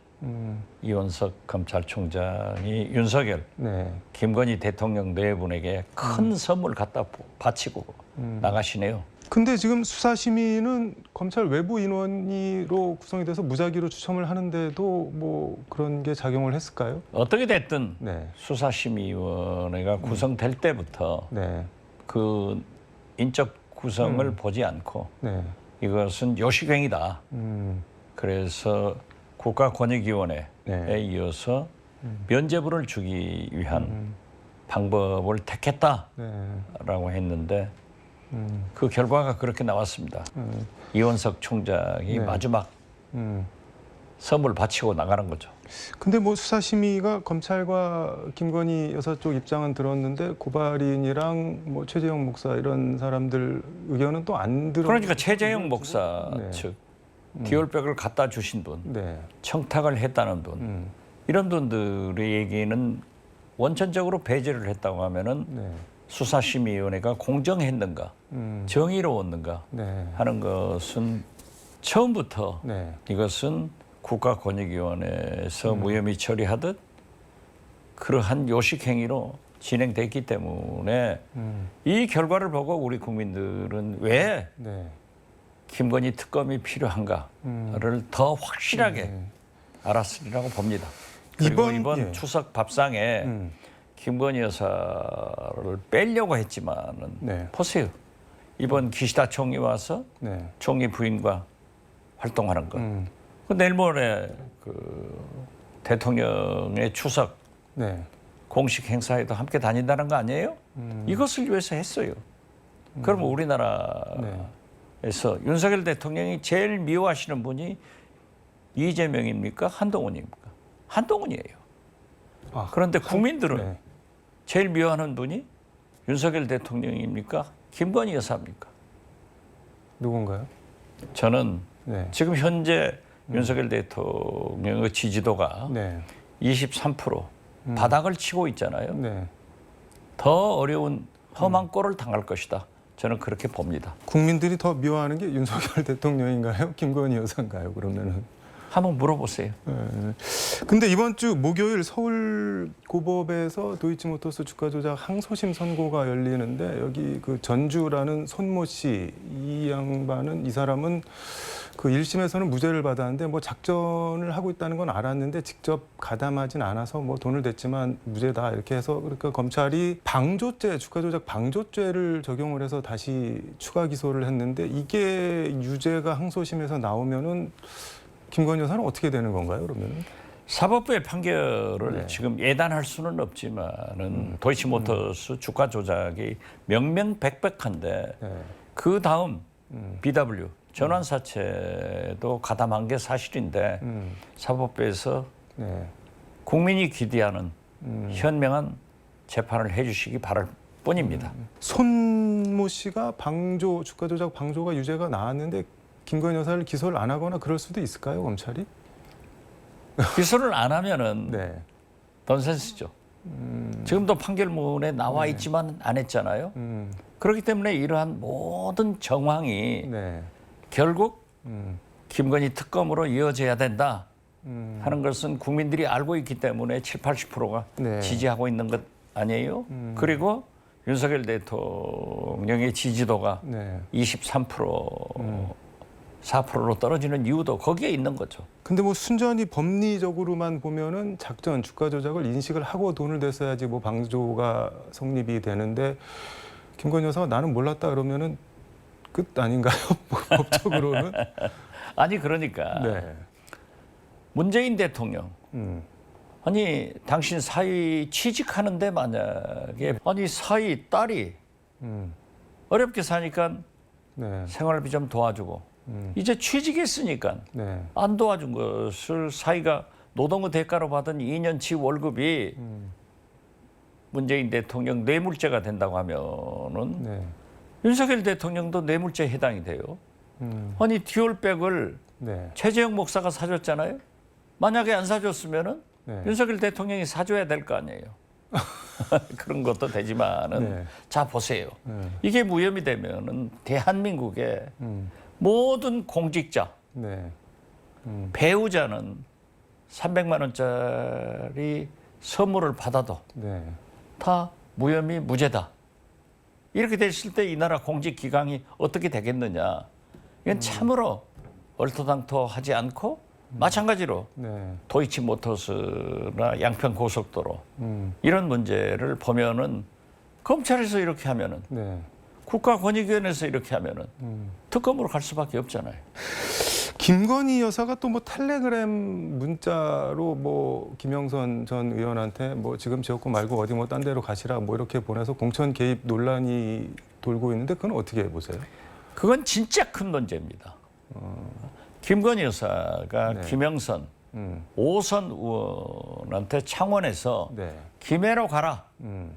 E: 이원석 검찰총장이 윤석열,
D: 네.
E: 김건희 대통령 네 분에게 큰 선물 갖다 바치고 나가시네요.
D: 근데 지금 수사심의는 검찰 외부 인원으로 구성이 돼서 무작위로 추첨을 하는데도 뭐 그런 게 작용을 했을까요?
E: 어떻게 됐든
D: 네.
E: 수사심의위원회가 구성될 때부터
D: 네.
E: 그 인적 구성을 보지 않고
D: 네.
E: 이것은 요식행위다. 그래서 국가권익위원회에
D: 네.
E: 이어서 면죄부를 주기 위한 방법을 택했다라고
D: 네.
E: 했는데 그 결과가 그렇게 나왔습니다. 이원석 총장이
D: 네.
E: 마지막
D: 음.
E: 선물 바치고 나가는 거죠.
D: 근데 뭐 수사심의가 검찰과 김건희 여사 쪽 입장은 들었는데 고발인이랑 뭐 최재형 목사 이런 사람들 의견은 또 안 들어.
E: 그러니까 최재형 목사
D: 네.
E: 측 디올백을 갖다 주신 분,
D: 네.
E: 청탁을 했다는 분, 이런 분들의 얘기는 원천적으로 배제를 했다고 하면은
D: 네.
E: 수사심의위원회가 공정했는가, 정의로웠는가
D: 네.
E: 하는 것은 처음부터
D: 네.
E: 이것은 국가권익위원회에서 무혐의 처리하듯 그러한 요식행위로 진행됐기 때문에 이 결과를 보고 우리 국민들은 왜
D: 네.
E: 김건희 특검이 필요한가를 더 확실하게
D: 네.
E: 알았으리라고 봅니다. 그리고 이번
D: 예.
E: 추석 밥상에 김건희 여사를 빼려고 했지만은
D: 네.
E: 보세요. 이번 기시다 총리 와서
D: 네.
E: 총리 부인과 활동하는 것. 그 내일 모레 그 대통령의 추석
D: 네.
E: 공식 행사에도 함께 다닌다는 거 아니에요? 이것을 위해서 했어요. 그럼 우리나라에서 윤석열 대통령이 제일 미워하시는 분이 이재명입니까? 한동훈입니까? 한동훈이에요.
D: 아,
E: 그런데 국민들은
D: 네.
E: 제일 미워하는 분이 윤석열 대통령입니까? 김건희 여사입니까?
D: 누군가요?
E: 저는
D: 네.
E: 지금 현재 윤석열 대통령의 지지도가
D: 네.
E: 23% 바닥을 치고 있잖아요.
D: 네.
E: 더 어려운 험한 꼴을 당할 것이다. 저는 그렇게 봅니다.
D: 국민들이 더 미워하는 게 윤석열 대통령인가요? 김건희 여사인가요? 그러면은.
E: 한번 물어보세요.
D: 네. 근데 이번 주 목요일 서울고법에서 도이치모터스 주가 조작 항소심 선고가 열리는데 여기 그 전주라는 손모 씨 이 양반은 이 사람은 그 1심에서는 무죄를 받았는데 뭐 작전을 하고 있다는 건 알았는데 직접 가담하진 않아서 뭐 돈을 댔지만 무죄다 이렇게 해서 그러니까 검찰이 방조죄 주가 조작 방조죄를 적용을 해서 다시 추가 기소를 했는데 이게 유죄가 항소심에서 나오면은 김건희 여사는 어떻게 되는 건가요, 그러면?
E: 사법부의 판결을
D: 네.
E: 지금 예단할 수는 없지만은 도이치모터스 주가 조작이 명명백백한데
D: 네.
E: 그 다음 BW 전환사채도 가담한 게 사실인데 사법부에서
D: 네.
E: 국민이 기대하는 현명한 재판을 해주시기 바랄 뿐입니다.
D: 손모 씨가 방조 주가 조작 방조가 유죄가 나왔는데 김건희 여사를 기소를 안 하거나 그럴 수도 있을까요, 검찰이?
E: 기소를 안 하면은
D: 네.
E: 넌센스죠. 지금도 판결문에 나와 있지만 안 했잖아요. 그렇기 때문에 이러한 모든 정황이
D: 네.
E: 결국 김건희 특검으로 이어져야 된다 하는 것은 국민들이 알고 있기 때문에 70, 80%가
D: 네.
E: 지지하고 있는 것 아니에요? 그리고 윤석열 대통령의 지지도가
D: 네.
E: 23%, 4%로 떨어지는 이유도 거기에 있는 거죠.
D: 근데 뭐 순전히 법리적으로만 보면은 작전 주가 조작을 인식을 하고 돈을 댔어야지 뭐 방조가 성립이 되는데 김건희 여사가 나는 몰랐다 그러면은 끝 아닌가요? 법적으로는?
E: 아니 그러니까
D: 네.
E: 문재인 대통령 아니 당신 사위 취직하는데 만약에 아니 사위 딸이 어렵게 사니까
D: 네.
E: 생활비 좀 도와주고 이제 취직했으니까
D: 네.
E: 안 도와준 것을 사위가 노동의 대가로 받은 2년치 월급이 문재인 대통령 뇌물죄가 된다고 하면은
D: 네.
E: 윤석열 대통령도 뇌물죄에 해당이 돼요. 아니 디올백을
D: 네.
E: 최재형 목사가 사줬잖아요. 만약에 안 사줬으면은
D: 네.
E: 윤석열 대통령이 사줘야 될 거 아니에요. 그런 것도 되지만은
D: 네.
E: 자 보세요.
D: 네.
E: 이게 무혐의 되면은 대한민국의 모든 공직자,
D: 네.
E: 배우자는 300만 원짜리 선물을 받아도
D: 네.
E: 다 무혐의 무죄다. 이렇게 됐을 때 이 나라 공직 기강이 어떻게 되겠느냐. 이건 참으로 얼토당토하지 않고 마찬가지로
D: 네.
E: 도이치모터스나 양평 고속도로 이런 문제를 보면은 검찰에서 이렇게 하면은
D: 네.
E: 국가권익위원회에서 이렇게 하면은 특검으로 갈 수밖에 없잖아요.
D: 김건희 여사가 또 뭐 텔레그램 문자로 뭐 김영선 전 의원한테 뭐 지금 지역구 말고 어디 뭐 딴 데로 가시라 뭐 이렇게 보내서 공천 개입 논란이 돌고 있는데 그건 어떻게 보세요?
E: 그건 진짜 큰 문제입니다. 김건희 여사가
D: 네.
E: 김영선 5선 의원한테 창원에서
D: 네.
E: 김해로 가라
D: 음.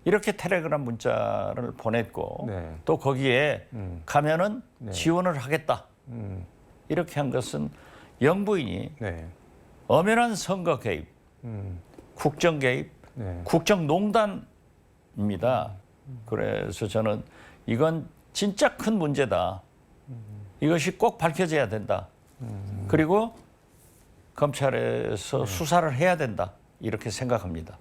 E: 이렇게 텔레그램 문자를 보냈고
D: 네.
E: 또 거기에 가면은
D: 네.
E: 지원을 하겠다
D: 음.
E: 이렇게 한 것은 영부인이
D: 네.
E: 엄연한 선거 개입,
D: 음.
E: 국정 개입,
D: 네.
E: 국정농단입니다. 그래서 저는 이건 진짜 큰 문제다. 이것이 꼭 밝혀져야 된다. 그리고 검찰에서 수사를 해야 된다. 이렇게 생각합니다.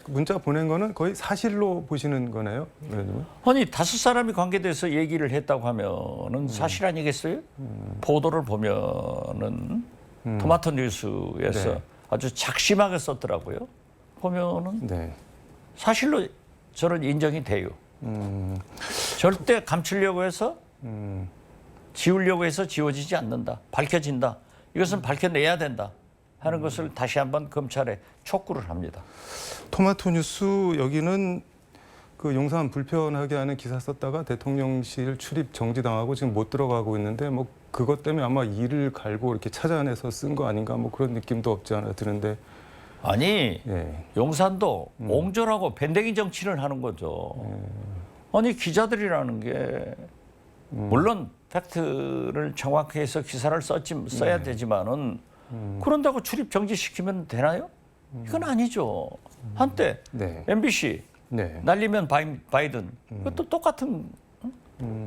D: 문자 보낸 거는 거의 사실로 보시는 거네요, 의원님은?
E: 아니 5사람이 관계돼서 얘기를 했다고 하면은 사실 아니겠어요? 보도를 보면은 토마토 뉴스에서
D: 네.
E: 아주 작심하게 썼더라고요. 보면은
D: 네.
E: 사실로 저는 인정이 돼요. 절대 감추려고 해서 지우려고 해서 지워지지 않는다. 밝혀진다. 이것은 밝혀내야 된다 하는 것을 다시 한번 검찰에 촉구를 합니다.
D: 토마토 뉴스 여기는 그 용산 불편하게 하는 기사 썼다가 대통령실 출입 정지당하고 지금 못 들어가고 있는데 뭐 그것 때문에 아마 이를 갈고 이렇게 찾아내서 쓴 거 아닌가 뭐 그런 느낌도 없지 않아 드는데.
E: 아니
D: 예.
E: 용산도 옹졸하고 밴댕이 정치를 하는 거죠. 아니 기자들이라는 게 물론 팩트를 정확히 해서 기사를 써야 되지만은 그런다고 출입 정지시키면 되나요? 이건 아니죠. 한때
D: 네.
E: MBC
D: 네.
E: 날리면 바이든 그것도 똑같은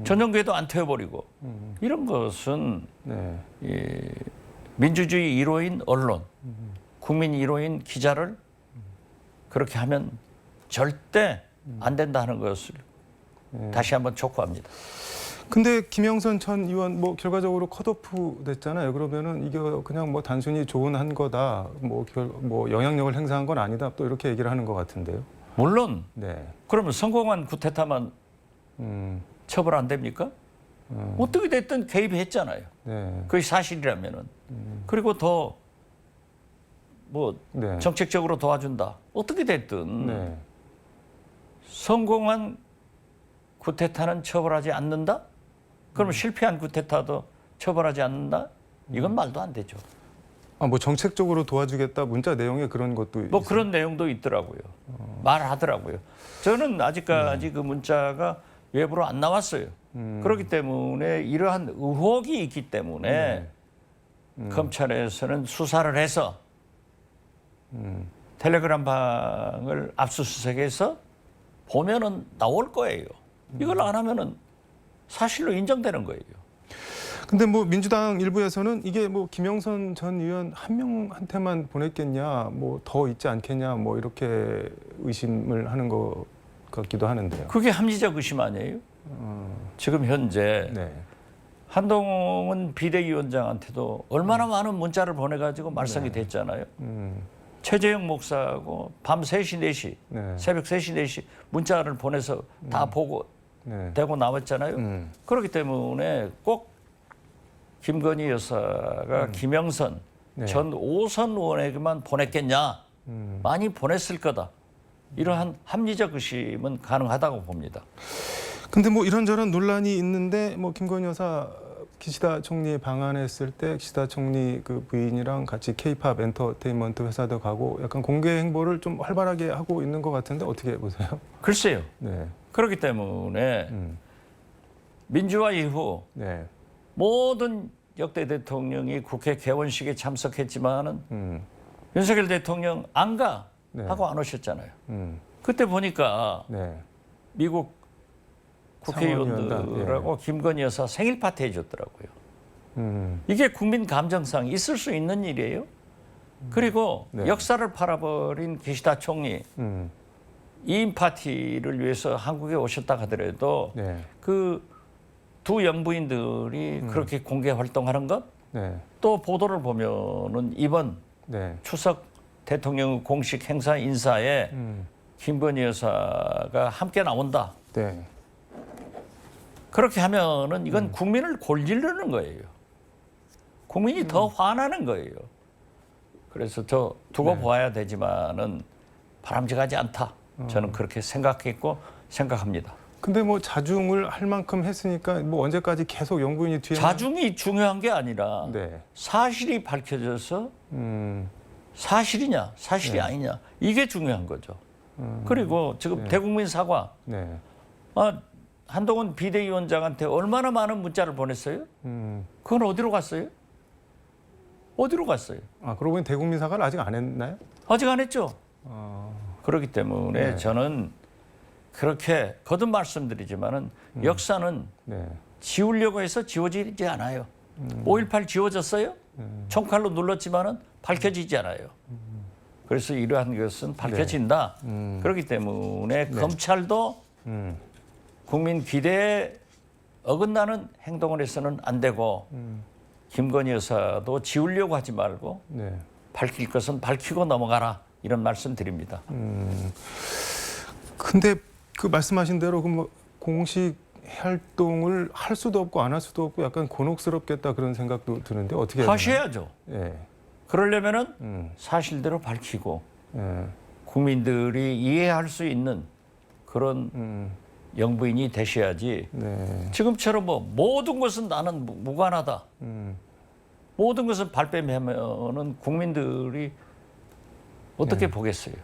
E: 전용기에도 안 태워버리고 이런 것은
D: 네.
E: 이 민주주의 1호인 언론, 국민 1호인 기자를 그렇게 하면 절대 안 된다는 것을 다시 한번 촉구합니다.
D: 근데 김영선 전 의원 뭐 결과적으로 컷오프 됐잖아요. 그러면은 이게 그냥 뭐 단순히 조언한 거다. 뭐 영향력을 행사한 건 아니다. 또 이렇게 얘기를 하는 것 같은데요.
E: 물론
D: 네.
E: 그러면 성공한 구테타만 처벌 안 됩니까? 어떻게 됐든 개입했잖아요.
D: 네.
E: 그게 사실이라면은. 그리고 더 뭐
D: 네.
E: 정책적으로 도와준다. 어떻게 됐든
D: 네.
E: 성공한 구테타는 처벌하지 않는다? 그러면 실패한 구테타도 처벌하지 않는다? 이건 말도 안 되죠.
D: 아, 뭐 정책적으로 도와주겠다 문자 내용에 그런 것도
E: 뭐
D: 있어요?
E: 그런 내용도 있더라고요. 말하더라고요. 저는 아직까지 그 문자가 외부로 안 나왔어요. 그렇기 때문에 이러한 의혹이 있기 때문에 검찰에서는 수사를 해서 텔레그램 방을 압수수색해서 보면은 나올 거예요. 이걸 안 하면은 사실로 인정되는 거예요.
D: 근데 뭐 민주당 일부에서는 이게 뭐 김영선 전 의원 한 명한테만 보냈겠냐, 뭐 더 있지 않겠냐, 뭐 이렇게 의심을 하는 것 같기도 하는데요.
E: 그게 합리적 의심 아니에요? 지금 현재
D: 네.
E: 한동훈 비대위원장한테도 얼마나 많은 문자를 보내가지고 말썽이 됐잖아요. 최재형 목사하고 밤 3시, 4시,
D: 네.
E: 새벽 3시, 4시 문자를 보내서 다 보고
D: 네.
E: 되고 나왔잖아요. 그렇기 때문에 꼭 김건희 여사가 김영선
D: 네.
E: 전 5선 의원에게만 보냈겠냐? 많이 보냈을 거다. 이러한 합리적 의심은 가능하다고 봅니다.
D: 근데 뭐 이런저런 논란이 있는데 뭐 김건희 여사 기시다 총리 방한했을 때 기시다 총리 그 부인이랑 같이 K-팝 엔터테인먼트 회사도 가고 약간 공개 행보를 좀 활발하게 하고 있는 것 같은데 어떻게 보세요?
E: 글쎄요.
D: 네.
E: 그렇기 때문에 민주화 이후
D: 네.
E: 모든 역대 대통령이 국회 개원식에 참석했지만은 윤석열 대통령 안 가
D: 네.
E: 하고 안 오셨잖아요. 그때 보니까
D: 네.
E: 미국 국회의원들하고
D: 상원의원단,
E: 김건희 여사 생일 파티 해줬더라고요. 이게 국민 감정상 있을 수 있는 일이에요. 그리고
D: 네.
E: 역사를 팔아버린 기시다 총리
D: 음.
E: 이인 파티를 위해서 한국에 오셨다 하더라도
D: 네.
E: 그 두 영부인들이 그렇게 공개 활동하는 것,
D: 네.
E: 또 보도를 보면은 이번
D: 네.
E: 추석 대통령 공식 행사 인사에 김건희 여사가 함께 나온다.
D: 네.
E: 그렇게 하면은 이건 국민을 골지르는 거예요. 국민이 더 화나는 거예요. 그래서 저 두고 보아야 되지만은 바람직하지 않다. 저는 그렇게 생각했고 생각합니다.
D: 근데 뭐 자중을 할 만큼 했으니까 뭐 언제까지 계속 영부인이 뒤에
E: 자중이 중요한 게 아니라
D: 네.
E: 사실이 밝혀져서
D: 음.
E: 사실이냐 사실이 아니냐 이게 중요한 거죠. 그리고 지금 대국민 사과
D: 네.
E: 한동훈 비대위원장한테 얼마나 많은 문자를 보냈어요? 그건 어디로 갔어요? 어디로 갔어요?
D: 그러고 보니 대국민 사과를 아직 안 했나요?
E: 아직 안 했죠. 그렇기 때문에 저는 그렇게 거듭 말씀드리지만은 역사는
D: 네.
E: 지우려고 해서 지워지지 않아요. 5.18 지워졌어요? 총칼로 눌렀지만은 밝혀지지 않아요. 그래서 이러한 것은 밝혀진다. 그렇기 때문에 검찰도 국민 기대에 어긋나는 행동을 해서는 안 되고 김건희 여사도 지우려고 하지 말고
D: 네.
E: 밝힐 것은 밝히고 넘어가라. 이런 말씀 드립니다.
D: 근데 그 말씀하신 대로 그 뭐 공식 활동을 할 수도 없고 안 할 수도 없고 약간 곤혹스럽겠다 그런 생각도 드는데 어떻게 해야 되나요?
E: 하셔야죠.
D: 예.
E: 그러려면은 사실대로 밝히고
D: 예.
E: 국민들이 이해할 수 있는 그런 영부인이 되셔야지.
D: 네.
E: 지금처럼 뭐 모든 것은 나는 무관하다. 모든 것은 발뺌하면은 국민들이 어떻게 보겠어요?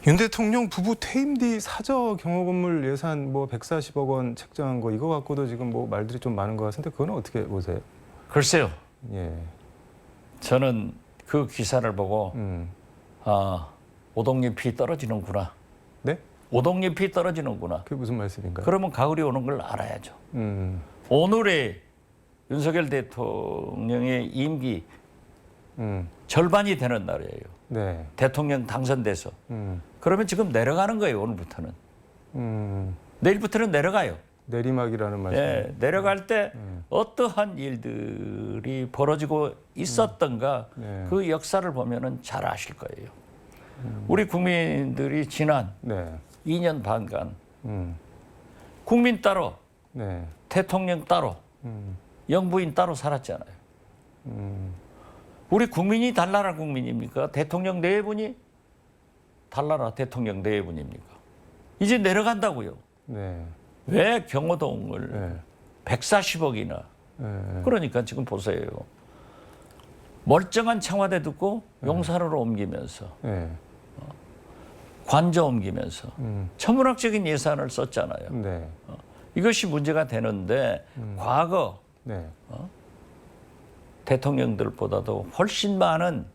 D: 윤 대통령 부부 퇴임 뒤 사저 경호 건물 예산 뭐 140억 원 책정한 거 이거 갖고도 지금 뭐 말들이 좀 많은 것 같은데 그건 어떻게 보세요?
E: 글쎄요.
D: 예.
E: 저는 그 기사를 보고 오동잎이 떨어지는구나.
D: 네?
E: 오동잎이 떨어지는구나.
D: 그게 무슨 말씀인가요?
E: 그러면 가을이 오는 걸 알아야죠. 오늘의 윤석열 대통령의 임기 절반이 되는 날이에요.
D: 네.
E: 대통령 당선돼서. 그러면 지금 내려가는 거예요, 오늘부터는. 내일부터는 내려가요.
D: 내리막이라는 말씀.
E: 예, 내려갈 때 어떠한 일들이 벌어지고 있었던가
D: 네.
E: 그 역사를 보면은 잘 아실 거예요. 우리 국민들이 지난
D: 네.
E: 2년 반간
D: 음.
E: 국민 따로
D: 네.
E: 대통령 따로 영부인 따로 살았잖아요. 우리 국민이 달나라 국민입니까? 대통령 네 분이 달나라 대통령 네 분입니까? 이제 내려간다고요.
D: 네.
E: 왜 경호동을
D: 네.
E: 140억이나
D: 네.
E: 그러니까 지금 보세요. 멀쩡한 청와대 듣고 용산으로 옮기면서
D: 네.
E: 관저 옮기면서 천문학적인 예산을 썼잖아요.
D: 네.
E: 이것이 문제가 되는데 과거
D: 네.
E: 대통령들보다도 훨씬 많은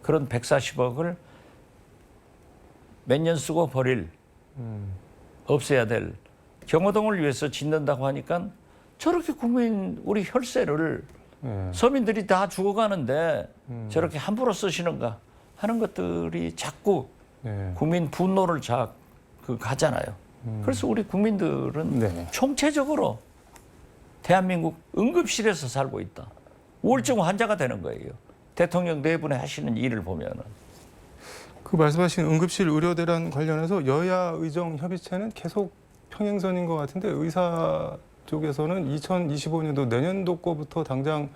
E: 그런 140억을 몇 년 쓰고 버릴 없애야 될 경호동을 위해서 짓는다고 하니까 저렇게 국민 우리 혈세를
D: 네.
E: 서민들이 다 죽어가는데 저렇게 함부로 쓰시는가 하는 것들이 자꾸
D: 네.
E: 국민 분노를 가잖아요. 그래서 우리 국민들은
D: 네.
E: 총체적으로 대한민국 응급실에서 살고 있다. 우울증 환자가 되는 거예요. 대통령 네 분이 하시는 일을 보면은.
D: 그 말씀하신 응급실 의료대란 관련해서 여야 의정 협의체는 계속 평행선인 것 같은데 의사 쪽에서는 2025년도 내년도 거부터 당장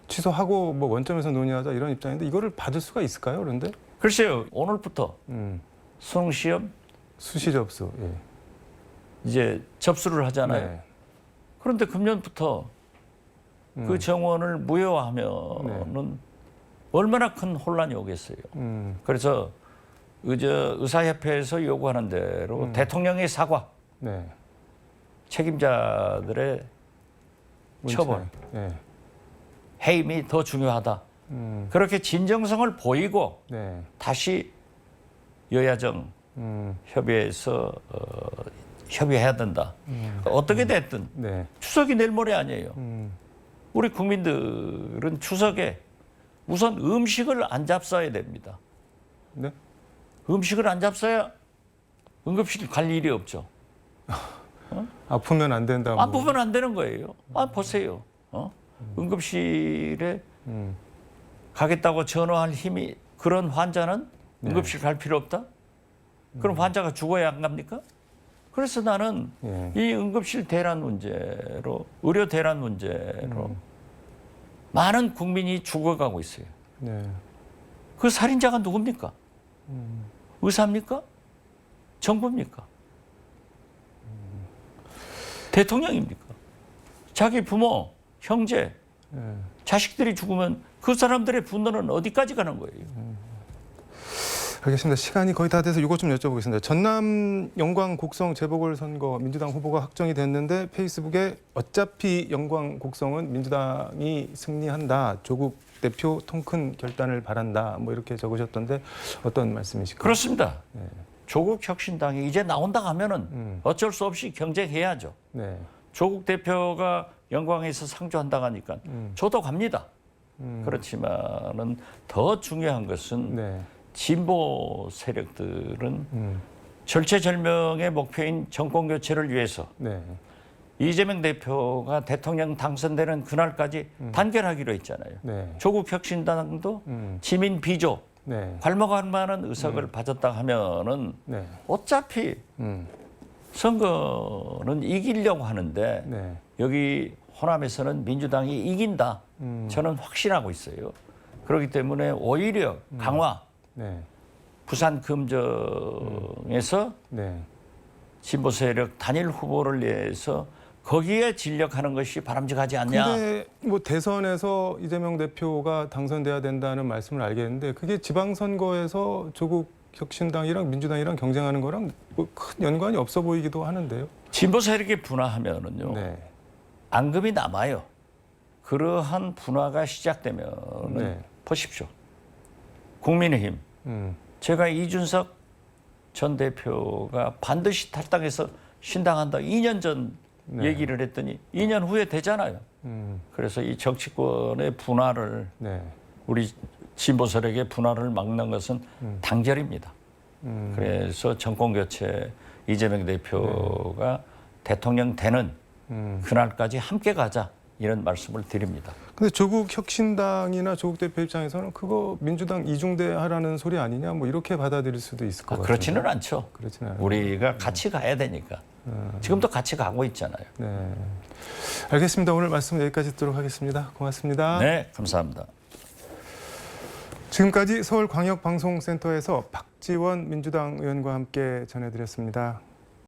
D: 취소하고 뭐 원점에서 논의하자 이런 입장인데 이거를 받을 수가 있을까요? 그런데
E: 글쎄요. 오늘부터 수능 시험
D: 수시 접수. 예.
E: 이제 접수를 하잖아요.
D: 네.
E: 그런데 금년부터 그 정원을 무효화하면은 얼마나 큰 혼란이 오겠어요. 그래서 의사협회에서 요구하는 대로 대통령의 사과,
D: 네.
E: 책임자들의 처벌,
D: 네.
E: 해임이 더 중요하다. 그렇게 진정성을 보이고
D: 네.
E: 다시 여야정 협의해서 협의해야 된다. 어떻게 됐든
D: 네.
E: 추석이 내일 모레 아니에요. 우리 국민들은 추석에 우선 음식을 안 잡숴야 됩니다.
D: 네.
E: 음식을 안 잡숴야 응급실 갈 일이 없죠.
D: 아프면 안 된다. 뭐.
E: 아프면 안 되는 거예요. 보세요. 응급실에 가겠다고 전화할 힘이 그런 환자는 응급실 갈 필요 없다? 그럼 환자가 죽어야 안 갑니까? 그래서 나는
D: 예.
E: 이 응급실 대란 문제로 의료 대란 문제로 많은 국민이 죽어가고 있어요.
D: 네.
E: 그 살인자가 누굽니까? 의사입니까? 정부입니까? 대통령입니까? 자기 부모, 형제, 자식들이 죽으면 그 사람들의 분노는 어디까지 가는 거예요?
D: 알겠습니다. 시간이 거의 다 돼서 이것 좀 여쭤보겠습니다. 전남 영광 곡성 재보궐선거 민주당 후보가 확정이 됐는데 페이스북에 어차피 영광 곡성은 민주당이 승리한다. 조국 대표 통큰 결단을 바란다. 뭐 이렇게 적으셨던데 어떤 말씀이실까요?
E: 그렇습니다. 조국 혁신당이 이제 나온다 하면은 어쩔 수 없이 경쟁해야죠.
D: 네.
E: 조국 대표가 영광에서 상주한다고 하니까 저도 갑니다. 그렇지만은 더 중요한 것은
D: 네.
E: 진보 세력들은 절체절명의 목표인 정권 교체를 위해서
D: 네.
E: 이재명 대표가 대통령 당선되는 그날까지 단결하기로 했잖아요.
D: 네.
E: 조국 혁신당도 지민 비조
D: 네.
E: 괄목할 만한 의석을 받았다 하면은
D: 네.
E: 어차피 선거는 이기려고 하는데
D: 네.
E: 여기 호남에서는 민주당이 이긴다. 저는 확신하고 있어요. 그렇기 때문에 오히려 강화,
D: 네.
E: 부산 금정에서
D: 네.
E: 진보 세력 단일 후보를 내서 거기에 진력하는 것이 바람직하지 않냐.
D: 근데 뭐 대선에서 이재명 대표가 당선돼야 된다는 말씀을 알겠는데 그게 지방선거에서 조국 혁신당이랑 민주당이랑 경쟁하는 거랑 뭐 큰 연관이 없어 보이기도 하는데요.
E: 진보 세력이 분화하면은요.
D: 네.
E: 앙금이 남아요. 그러한 분화가 시작되면은
D: 네.
E: 보십시오. 국민의힘.
D: 음.
E: 제가 이준석 전 대표가 반드시 탈당해서 신당한다 2년 전
D: 네.
E: 얘기를 했더니 2년 후에 되잖아요. 그래서 이 정치권의 분화를
D: 네.
E: 우리 진보 세력의 분화를 막는 것은 단결입니다. 그래서 정권 교체 이재명 대표가 대통령 되는 그날까지 함께 가자 이런 말씀을 드립니다.
D: 근데 조국 혁신당이나 조국 대표 입장에서는 그거 민주당 이중대하라는 소리 아니냐 뭐 이렇게 받아들일 수도 있을 것 같아요.
E: 그렇지는 않죠.
D: 그렇지는 않아요.
E: 우리가 같이 가야 되니까. 지금도 같이 가고 있잖아요.
D: 네. 알겠습니다. 오늘 말씀 여기까지 듣도록 하겠습니다. 고맙습니다.
E: 네, 감사합니다.
D: 지금까지 서울광역방송센터에서 박지원 민주당 의원과 함께 전해드렸습니다.